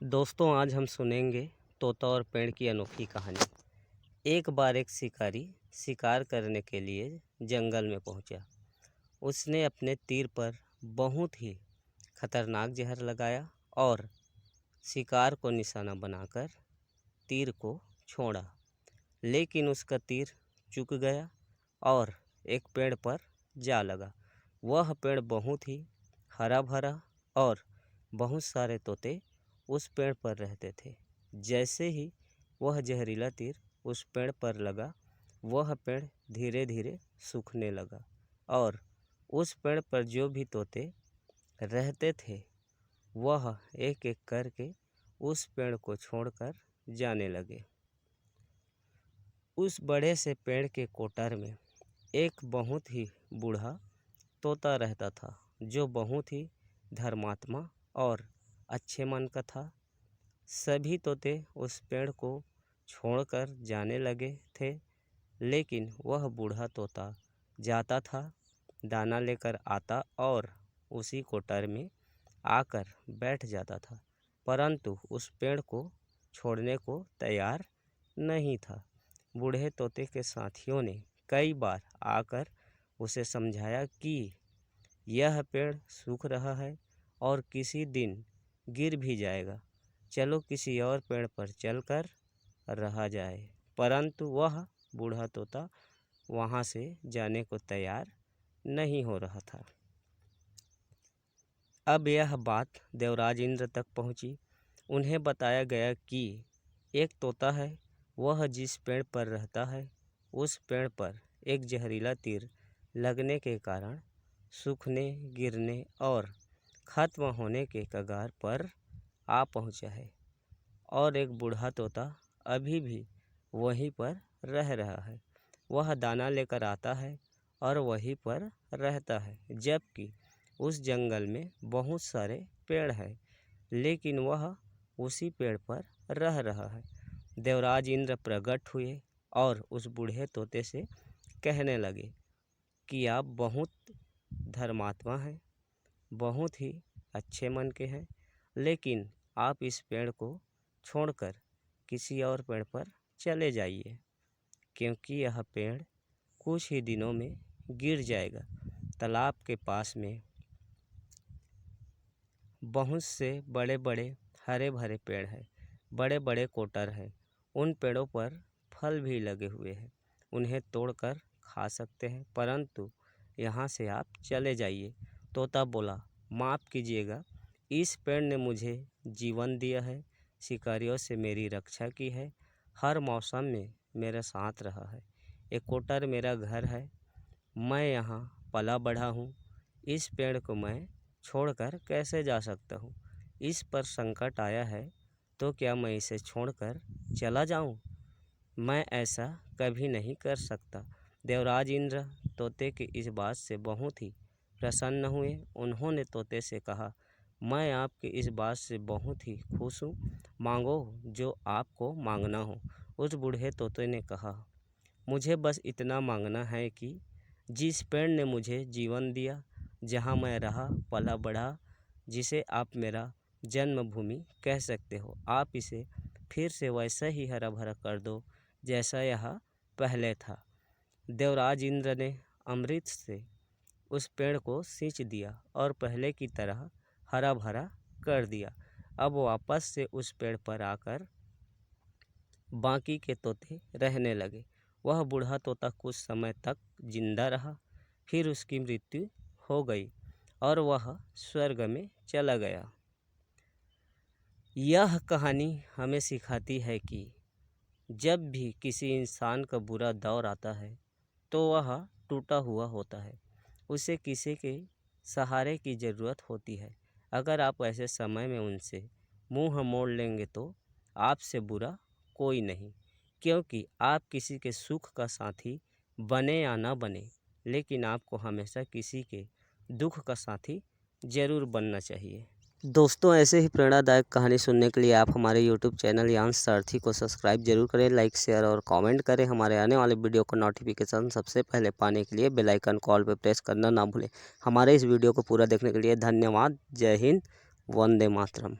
दोस्तों, आज हम सुनेंगे तोता और पेड़ की अनोखी कहानी। एक बार एक शिकारी शिकार करने के लिए जंगल में पहुंचा। उसने अपने तीर पर बहुत ही खतरनाक जहर लगाया और शिकार को निशाना बनाकर तीर को छोड़ा। लेकिन उसका तीर चूक गया और एक पेड़ पर जा लगा। वह पेड़ बहुत ही हरा भरा और बहुत सारे तोते उस पेड़ पर रहते थे। जैसे ही वह जहरीला तीर उस पेड़ पर लगा, वह पेड़ धीरे धीरे सूखने लगा और उस पेड़ पर जो भी तोते रहते थे वह एक एक करके उस पेड़ को छोड़कर जाने लगे। उस बड़े से पेड़ के कोटर में एक बहुत ही बूढ़ा तोता रहता था, जो बहुत ही धर्मात्मा और अच्छे मन का था। सभी तोते उस पेड़ को छोड़कर जाने लगे थे, लेकिन वह बूढ़ा तोता जाता था, दाना लेकर आता और उसी कोटर में आकर बैठ जाता था, परंतु उस पेड़ को छोड़ने को तैयार नहीं था। बूढ़े तोते के साथियों ने कई बार आकर उसे समझाया कि यह पेड़ सूख रहा है और किसी दिन गिर भी जाएगा, चलो किसी और पेड़ पर चलकर रहा जाए, परंतु वह बूढ़ा तोता वहाँ से जाने को तैयार नहीं हो रहा था। अब यह बात देवराज इंद्र तक पहुँची। उन्हें बताया गया कि एक तोता है, वह जिस पेड़ पर रहता है उस पेड़ पर एक जहरीला तीर लगने के कारण सूखने, गिरने और खत्म होने के कगार पर आ पहुँचा है और एक बूढ़ा तोता अभी भी वहीं पर रह रहा है। वह दाना लेकर आता है और वहीं पर रहता है, जबकि उस जंगल में बहुत सारे पेड़ हैं, लेकिन वह उसी पेड़ पर रह रहा है। देवराज इंद्र प्रकट हुए और उस बूढ़े तोते से कहने लगे कि आप बहुत धर्मात्मा हैं, बहुत ही अच्छे मन के हैं, लेकिन आप इस पेड़ को छोड़कर किसी और पेड़ पर चले जाइए, क्योंकि यह पेड़ कुछ ही दिनों में गिर जाएगा। तालाब के पास में बहुत से बड़े बड़े हरे भरे पेड़ हैं, बड़े बड़े कोटर हैं। उन पेड़ों पर फल भी लगे हुए हैं, उन्हें तोड़कर खा सकते हैं, परंतु यहाँ से आप चले जाइए। तोता बोला, माफ़ कीजिएगा, इस पेड़ ने मुझे जीवन दिया है, शिकारियों से मेरी रक्षा की है, हर मौसम में मेरे साथ रहा है। एक कोटर मेरा घर है, मैं यहाँ पला बढ़ा हूँ। इस पेड़ को मैं छोड़कर कैसे जा सकता हूँ? इस पर संकट आया है तो क्या मैं इसे छोड़कर चला जाऊँ? मैं ऐसा कभी नहीं कर सकता। देवराज इंद्र तोते की इस बात से बहुत ही प्रसन्न हुए। उन्होंने तोते से कहा, मैं आपकी इस बात से बहुत ही खुश हूँ, मांगो जो आपको मांगना हो। उस बूढ़े तोते ने कहा, मुझे बस इतना मांगना है कि जिस पेड़ ने मुझे जीवन दिया, जहाँ मैं रहा पला बढ़ा, जिसे आप मेरा जन्मभूमि कह सकते हो, आप इसे फिर से वैसा ही हरा भरा कर दो जैसा यह पहले था। देवराज इंद्र ने अमृत से उस पेड़ को सींच दिया और पहले की तरह हरा भरा कर दिया। अब वापस से उस पेड़ पर आकर बाकी के तोते रहने लगे। वह बूढ़ा तोता कुछ समय तक जिंदा रहा, फिर उसकी मृत्यु हो गई और वह स्वर्ग में चला गया। यह कहानी हमें सिखाती है कि जब भी किसी इंसान का बुरा दौर आता है तो वह टूटा हुआ होता है, उसे किसी के सहारे की ज़रूरत होती है। अगर आप ऐसे समय में उनसे मुंह मोड़ लेंगे तो आपसे बुरा कोई नहीं, क्योंकि आप किसी के सुख का साथी बने या ना बने, लेकिन आपको हमेशा किसी के दुख का साथी ज़रूर बनना चाहिए। दोस्तों, ऐसे ही प्रेरणादायक कहानी सुनने के लिए आप हमारे YouTube चैनल यांश सारथी को सब्सक्राइब जरूर करें, लाइक शेयर और कमेंट करें। हमारे आने वाले वीडियो को नोटिफिकेशन सबसे पहले पाने के लिए बेल आइकन कॉल पर प्रेस करना ना भूलें। हमारे इस वीडियो को पूरा देखने के लिए धन्यवाद। जय हिंद, वंदे मातरम।